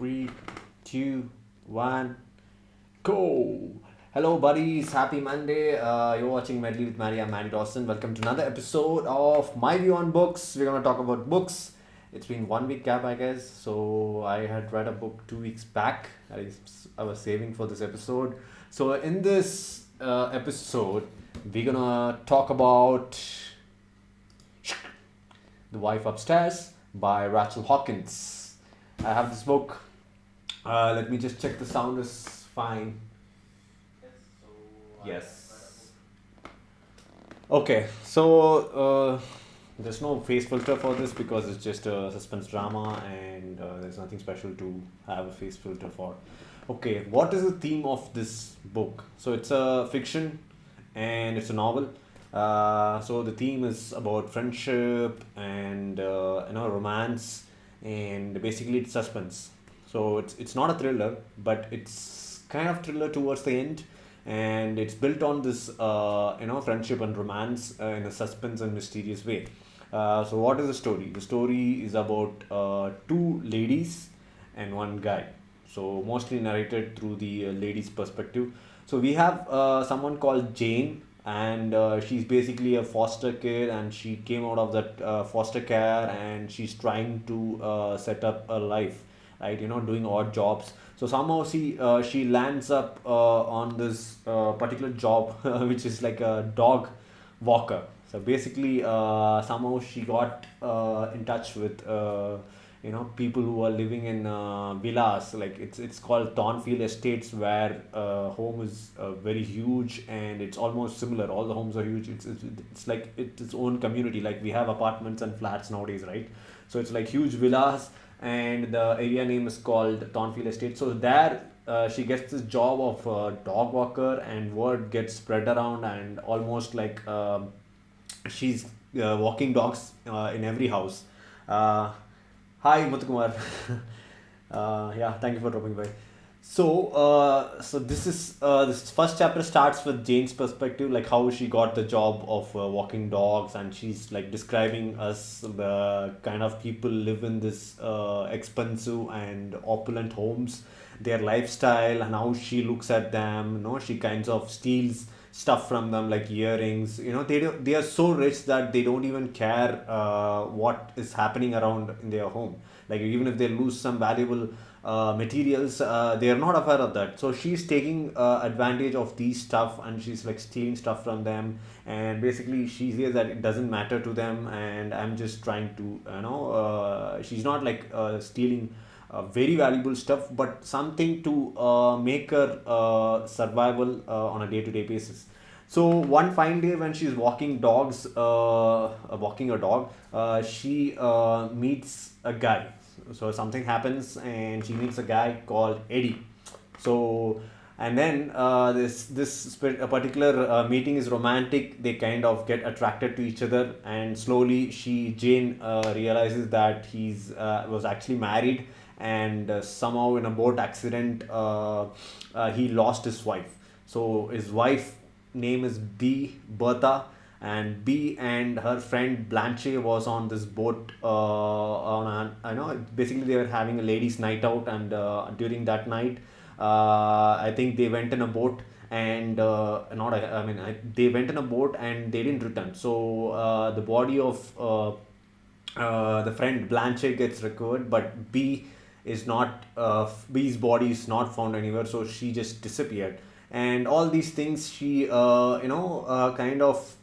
Three, two, one, go! Hello, buddies. Happy Monday. You're watching MaddiE with MaddiE. I'm MaddiE Dawson. Welcome to another episode of My View on Books. We're gonna talk about books. It's been 1 week gap, I guess. So I had read a book 2 weeks back. I was saving for this episode. So in this episode, we're gonna talk about The Wife Upstairs by Rachel Hawkins. I have this book. Let me just check the sound is fine. Yes. Okay, so there's no face filter for this because it's just a suspense drama and there's nothing special to have a face filter for. Okay, what is the theme of this book? So it's a fiction and it's a novel. So the theme is about friendship and romance, and basically it's suspense. So it's not a thriller, but it's kind of thriller towards the end, and it's built on this friendship and romance in a suspense and mysterious way. So what is the story? The story is about two ladies and one guy. So mostly narrated through the lady's perspective. So we have someone called Jane, and she's basically a foster kid, and she came out of that foster care, and she's trying to set up a life, right? Doing odd jobs. So somehow she lands up on this particular job, which is like a dog walker. So basically, somehow she got in touch with people who are living in villas. Like it's called Thornfield Estates, where home is very huge, and it's almost similar. All the homes are huge. It's like it's its own community. Like we have apartments and flats nowadays, right? So it's like huge villas, and the area name is called Thornfield Estate. So there she gets this job of dog walker, and word gets spread around, and almost like she's walking dogs in every house. Uh, Hi, Muthukumar. Yeah, thank you for dropping by. So this first chapter starts with Jane's perspective, like how she got the job of walking dogs, and she's like describing us the kind of people live in this expensive and opulent homes, their lifestyle, and how she looks at them. She kinds of steals stuff from them, like earrings. They are so rich that they don't even care what is happening around in their home. Like even if they lose some valuable materials, they are not aware of that. So she's taking advantage of these stuff, and she's like stealing stuff from them, and basically she says that it doesn't matter to them, and I'm just trying to she's not like stealing very valuable stuff, but something to make her survival on a day-to-day basis. So one fine day when she's walking a dog, she meets a guy. So something happens, and she meets a guy called Eddie. So and then a particular meeting is romantic. They kind of get attracted to each other, and slowly Jane realizes that he's was actually married, and somehow in a boat accident he lost his wife. So his wife name is Bertha, and B and her friend Blanche was on this boat I know basically they were having a ladies night out, and during that night I think they went in a boat, and not I mean they went in a boat and they didn't return. So the body of the friend Blanche gets recovered, but B's body is not found anywhere, so she just disappeared. And all these things she kind of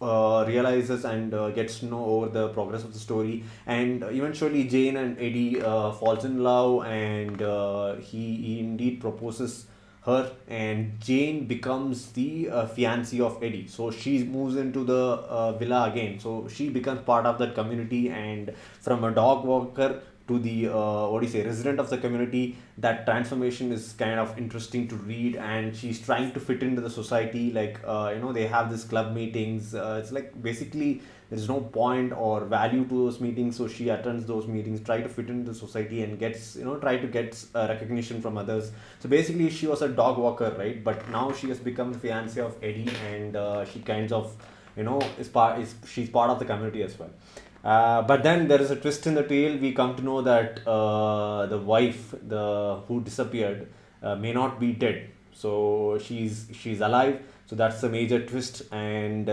realizes, and gets to know over the progress of the story, and eventually Jane and Eddie falls in love, and he indeed proposes her, and Jane becomes the fiancée of Eddie. So she moves into the villa again. So she becomes part of that community, and from a dog walker to the resident of the community. That transformation is kind of interesting to read, and she's trying to fit into the society. Like they have this club meetings. It's like basically there's no point or value to those meetings, so she attends those meetings, try to fit into the society, and gets try to get recognition from others. So basically she was a dog walker, right? But now she has become the fiance of Eddie, and she kinds of she's part of the community as well. But then there is a twist in the tale. We come to know that the wife, the who disappeared, may not be dead. So she's alive. So that's the major twist. And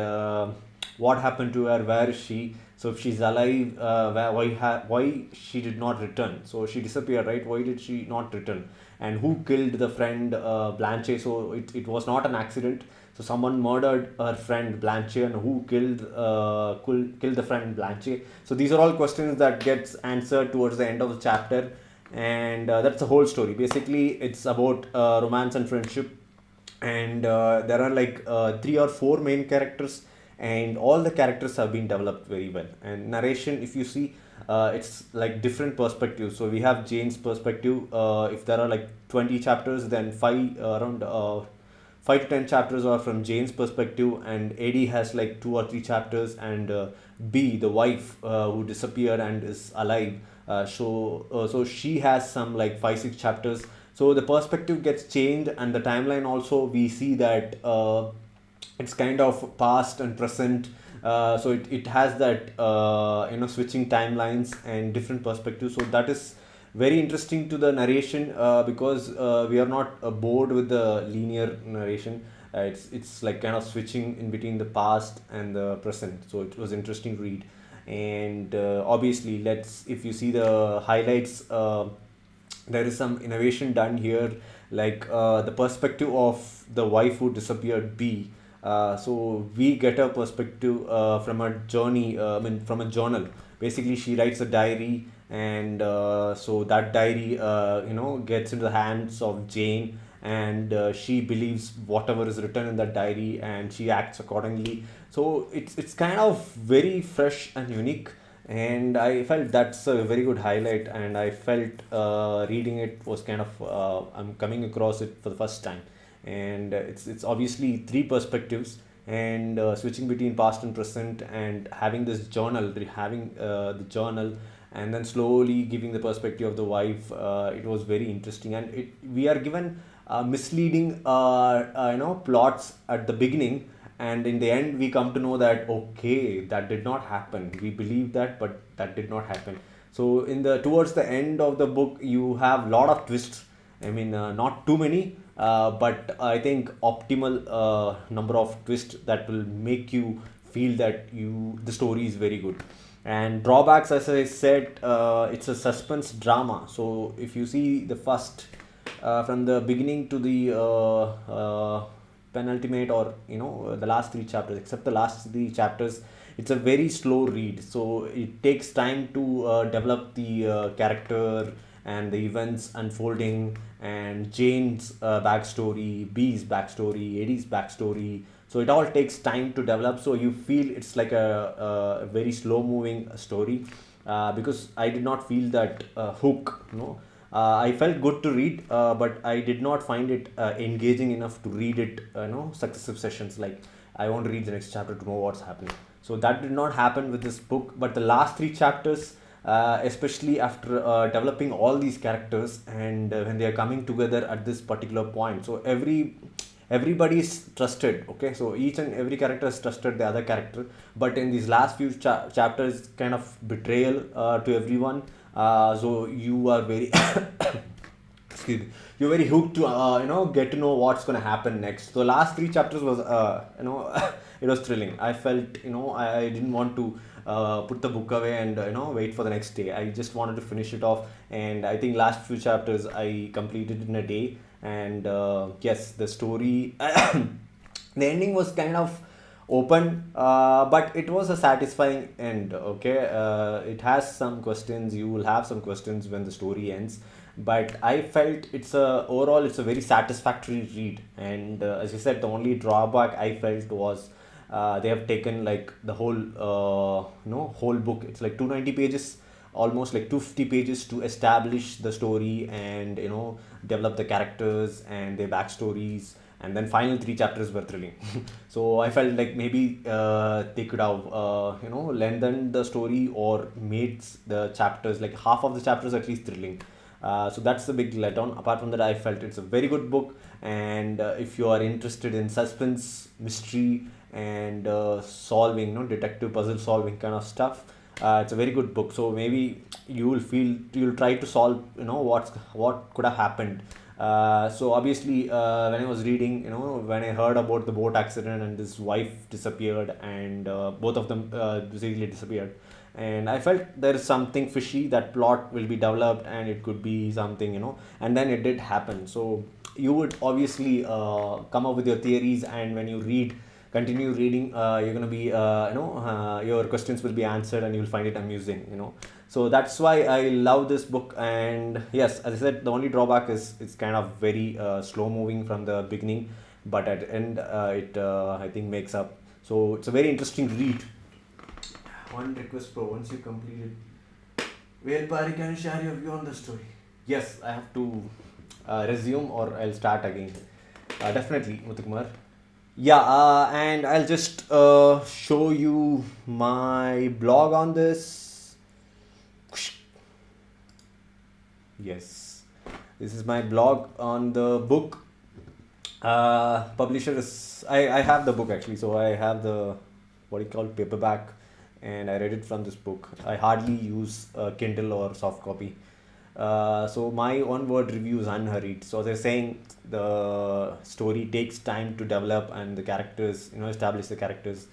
what happened to her? Where is she? So if she's alive, why she did not return? So she disappeared, right? Why did she not return? And who killed the friend Blanche? So it was not an accident. So someone murdered her friend Blanche, and who killed the friend Blanche? So these are all questions that gets answered towards the end of the chapter, and that's the whole story. Basically, it's about romance and friendship, and there are like three or four main characters, and all the characters have been developed very well. And narration, if you see, it's like different perspectives. So we have Jane's perspective. If there are like 20 chapters, then around 5 to 10 chapters are from Jane's perspective, and Eddie has like 2 or 3 chapters, and B, the wife who disappeared and is alive, so she has some like 5 6 chapters. So the perspective gets changed, and the timeline also we see that it's kind of past and present. So it has that switching timelines and different perspectives. So that is very interesting to the narration, because we are not bored with the linear narration. It's like kind of switching in between the past and the present. So it was interesting to read. And obviously, let's if you see the highlights, there is some innovation done here, like the perspective of the wife who disappeared, B. So we get a perspective from a journey, from a journal. Basically, she writes a diary, and so that diary, gets into the hands of Jane, and she believes whatever is written in that diary, and she acts accordingly. So it's kind of very fresh and unique, and I felt that's a very good highlight. And I felt reading it was kind of I'm coming across it for the first time. And it's obviously three perspectives, and switching between past and present, and having this journal, having the journal, and then slowly giving the perspective of the wife. It was very interesting, and we are given misleading plots at the beginning, and in the end we come to know that okay, that did not happen. We believe that, but that did not happen. So in the towards the end of the book, you have lot of twists. I mean, not too many, but I think optimal number of twists that will make you feel that the story is very good. And drawbacks, as I said, it's a suspense drama. So if you see the first, from the beginning to the penultimate, or the last 3 chapters, except the last 3 chapters, it's a very slow read. So it takes time to develop the character and the events unfolding, and Jane's backstory, B's backstory, Eddie's backstory. So it all takes time to develop. So you feel it's like a very slow moving story, because I did not feel that hook. I felt good to read, but I did not find it engaging enough to read it. Successive sessions, like I want to read the next chapter to know what's happening. So that did not happen with this book. But the last 3 chapters, especially after developing all these characters, and when they are coming together at this particular point, so everybody is trusted. Okay, so each and every character has trusted the other character, but in these last few chapters, kind of betrayal to everyone. So you are very excuse me, you're very hooked to get to know what's going to happen next. So last 3 chapters was it was thrilling. I felt, I didn't want to put the book away and wait for the next day. I just wanted to finish it off, and I think last few chapters I completed in a day. And yes, the story the ending was kind of open, but it was a satisfying end. Okay, it has some questions. You will have some questions when the story ends, but I felt overall it's a very satisfactory read. And as I said, the only drawback I felt was they have taken like the whole book. It's like 290 pages, almost like 250 pages to establish the story, and develop the characters and their backstories, and then final 3 chapters were thrilling. So I felt like maybe they could have lengthened the story, or made the chapters, like half of the chapters at least, thrilling. So that's the big letdown. Apart from that, I felt it's a very good book. And if you are interested in suspense, mystery, and solving, detective puzzle solving kind of stuff, It's a very good book. So maybe you'll try to solve, what could have happened. So obviously, when I was reading, when I heard about the boat accident and this wife disappeared, and both of them basically disappeared, and I felt there is something fishy. That plot will be developed, and it could be something, and then it did happen. So you would obviously come up with your theories, and when you continue reading, you're going to be your questions will be answered, and you'll find it amusing, so that's why I love this book. And yes, as I said, the only drawback is it's kind of very slow moving from the beginning, but at the end, it I think makes up. So it's a very interesting read. One request, bro. Once you complete it, where Pari, can you share your view on the story? Yes, I have to resume, or I'll start again. Definitely, Muthukumar. Yeah, and I'll just show you my blog on this. Yes, this is my blog on the book. Publisher is I have the book actually, so I have the what you call paperback, and I read it from this book. I hardly use Kindle or soft copy. So my one word review is unhurried. So they're saying the story takes time to develop, and the characters, establish the characters.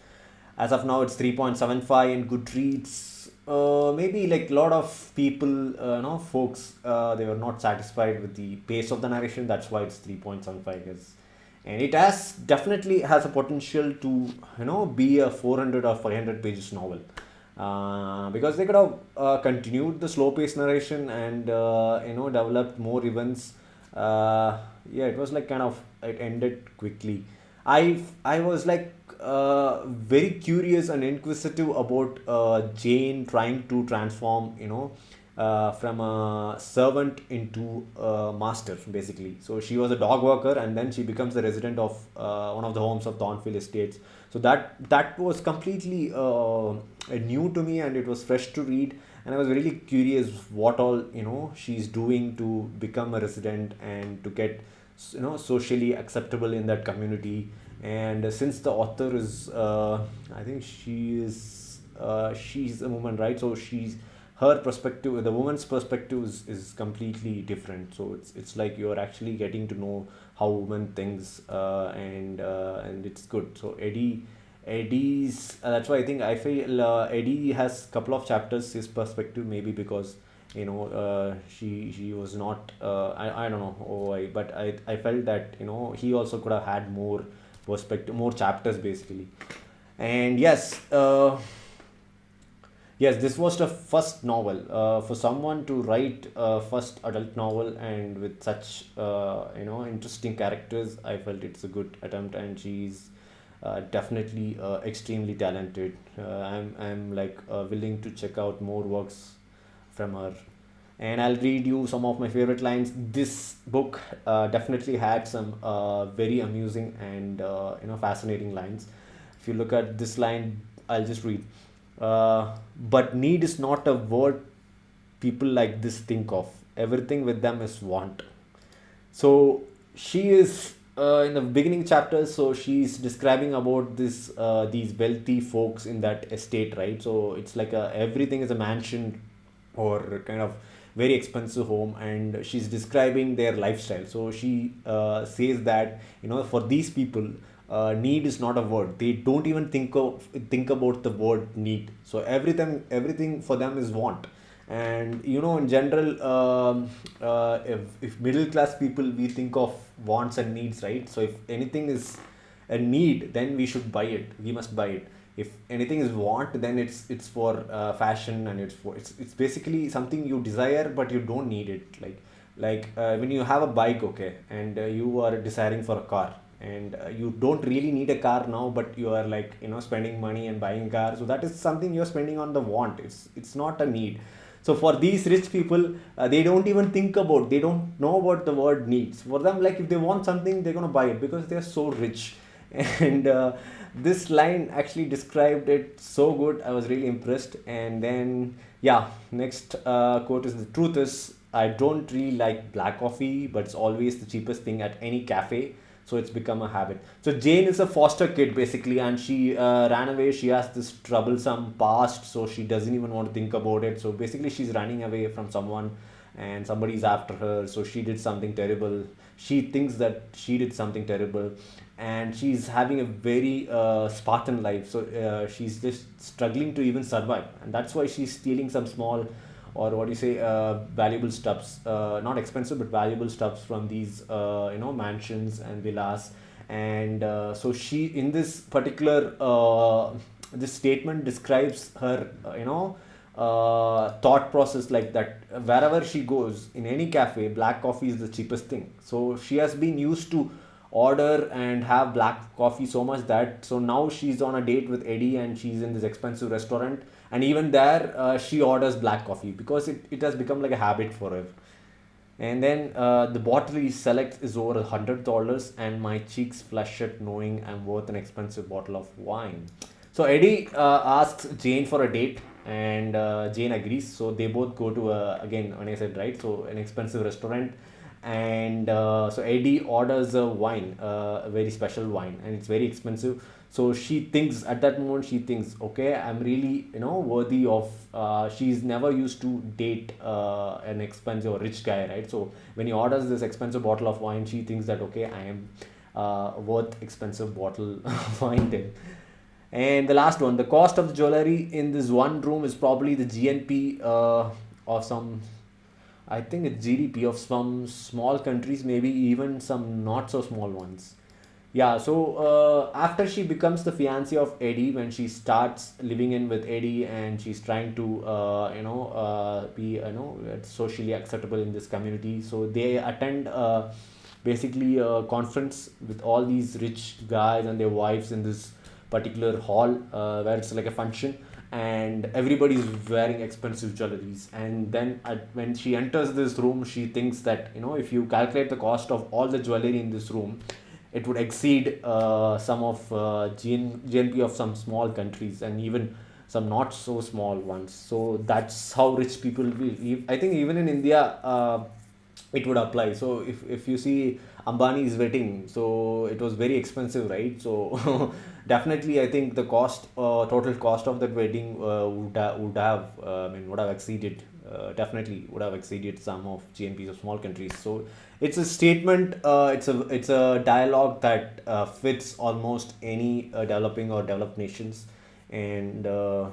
As of now, it's 3.75 in Goodreads. Maybe like a lot of people, folks, they were not satisfied with the pace of the narration. That's why it's 3.75 is, and it has definitely has a potential to be a 400 or 500 pages novel, because they could have continued the slow paced narration, and developed more events. Yeah, it was like kind of it ended quickly. I was like very curious and inquisitive about Jane trying to transform, from a servant into a master, basically. So she was a dog walker, and then she becomes the resident of one of the homes of Thornfield Estates. So that was completely new to me, and it was fresh to read. And I was really curious what all she's doing to become a resident and to get socially acceptable in that community. And since the author is I think she's a woman, right? So she's her perspective, the woman's perspective is completely different. So it's like you're actually getting to know how woman thinks, and it's good. So Eddie's that's why I feel Eddie has couple of chapters his perspective, maybe because she was not I don't know why, but I felt that he also could have had more perspective, more chapters, basically. And yes, yes, this was the first novel for someone to write a first adult novel, and with such interesting characters. I felt it's a good attempt, and she's definitely extremely talented. I'm like willing to check out more works from her. And I'll read you some of my favorite lines. This book definitely had some very amusing and fascinating lines. If you look at this line, I'll just read. But need is not a word people like this think of. Everything with them is want. So she is in the beginning chapters. So she's describing about these wealthy folks in that estate, right? So it's like everything is a mansion or kind of very expensive home, and she's describing their lifestyle. So she says that for these people, need is not a word. They don't even think about the word need. So everything for them is want. And in general, if middle class people, we think of wants and needs, right? So if anything is a need, then we should buy it, we must buy it. If anything is want, then it's for fashion, and it's basically something you desire but you don't need it. Like when you have a bike, okay, and you are desiring for a car, and you don't really need a car now, but you are like spending money and buying a car. So that is something you're spending on the want. It's not a need. So for these rich people, they don't know about the word needs. For them, like if they want something, they're gonna buy it because they're so rich. And this line actually described it so good. I was really impressed. And then yeah, next quote is, the truth is I don't really like black coffee, but it's always the cheapest thing at any cafe. So it's become a habit. So Jane is a foster kid basically, and she ran away. She has this troublesome past, so she doesn't even want to think about it. So basically, she's running away from someone, and somebody's after her. So she did something terrible. She thinks that she did something terrible, and she's having a very Spartan life. So she's just struggling to even survive, and that's why she's stealing some small, or what do you say, valuable stuffs, not expensive but valuable stuffs from these mansions and villas. And so she, in this particular this statement describes her thought process, like that wherever she goes, in any cafe, black coffee is the cheapest thing. So she has been used to order and have black coffee so much that, so now she's on a date with Eddie and she's in this expensive restaurant, and even there she orders black coffee because it has become like a habit for her. And then the bottle he selects is over $100, and my cheeks flush at knowing I'm worth an expensive bottle of wine. So Eddie asks Jane for a date, and Jane agrees. So they both go to again, when I said right, so an expensive restaurant. And so Eddie orders a wine, a very special wine, and it's very expensive. So she thinks, at that moment she thinks, okay, I'm really worthy of. She's never used to date an expensive or rich guy, right? So when he orders this expensive bottle of wine, she thinks that, okay, I am worth expensive bottle of wine then. And the last one, the cost of the jewelry in this one room is probably the GNP of some, I think it's GDP of some small countries, maybe even some not so small ones. Yeah, so after she becomes the fiancée of Eddie, when she starts living in with Eddie, and she's trying to, be, socially acceptable in this community. So they attend basically a conference with all these rich guys and their wives in this particular hall where it's like a function, and everybody's wearing expensive jewelries. And then when she enters this room, she thinks that, if you calculate the cost of all the jewelry in this room, it would exceed some of GNP of some small countries, and even some not so small ones. So that's how rich people will. I think even in India, it would apply. So if you see Ambani's wedding, so it was very expensive, right? So definitely, I think the cost, total cost of that wedding would have exceeded. Definitely would have exceeded some of GNPs of small countries. So it's a statement. It's a dialogue that fits almost any developing or developed nations. And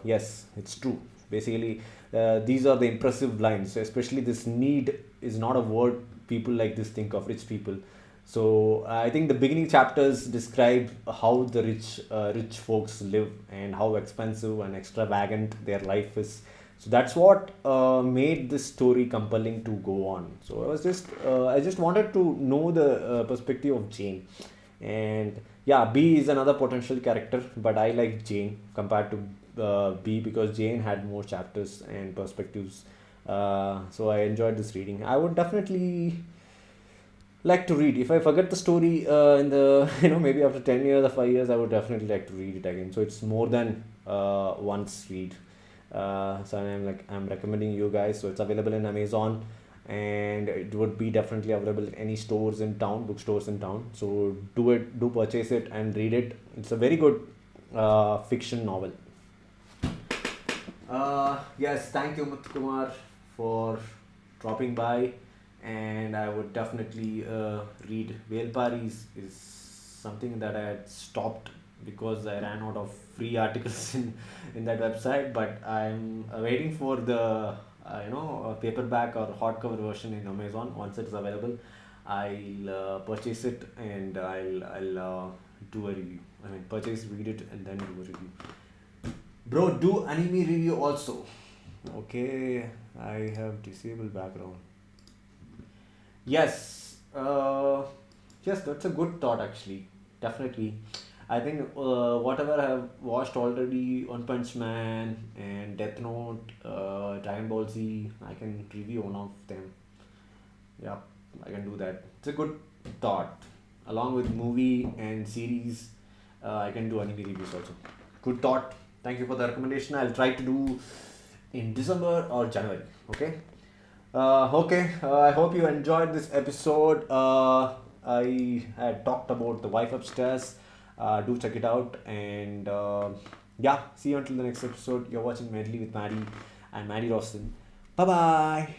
yes, it's true. Basically, these are the impressive lines. Especially, this need is not a word people like this think of, rich people. So I think the beginning chapters describe how the rich folks live, and how expensive and extravagant their life is. So that's what made this story compelling to go on. So I just wanted to know the perspective of Jane. And yeah, B is another potential character, but I like Jane compared to B, because Jane had more chapters and perspectives. So I enjoyed this reading. I would definitely like to read. If I forget the story in the maybe after 10 years or 5 years, I would definitely like to read it again. So it's more than once read. So I'm recommending you guys. So it's available in Amazon, and it would be definitely available in any stores in town, bookstores in town. So do purchase it and read it. It's a very good fiction novel. Yes, thank you, Muthukumar, for dropping by, and I would definitely read Velpari is something that I had stopped because I ran out of free articles in that website. But I'm waiting for the paperback or hardcover version in Amazon. Once it's available, I'll purchase it, and I'll do a review. I mean, purchase, read it, and then do a review. Bro, do anime review also. Okay, I have disabled background. Yes, yes, that's a good thought actually. Definitely. I think whatever I have watched already, One Punch Man and Death Note, Dragon Ball Z, I can review one of them. Yeah, I can do that. It's a good thought. Along with movie and series, I can do anime reviews also. Good thought. Thank you for the recommendation. I'll try to do in December or January. Okay. Okay. I hope you enjoyed this episode. I had talked about The Wife Upstairs. Do check it out. And yeah, see you until the next episode. You're watching Medley with MaddiE and MaddiE Rostin. Bye bye.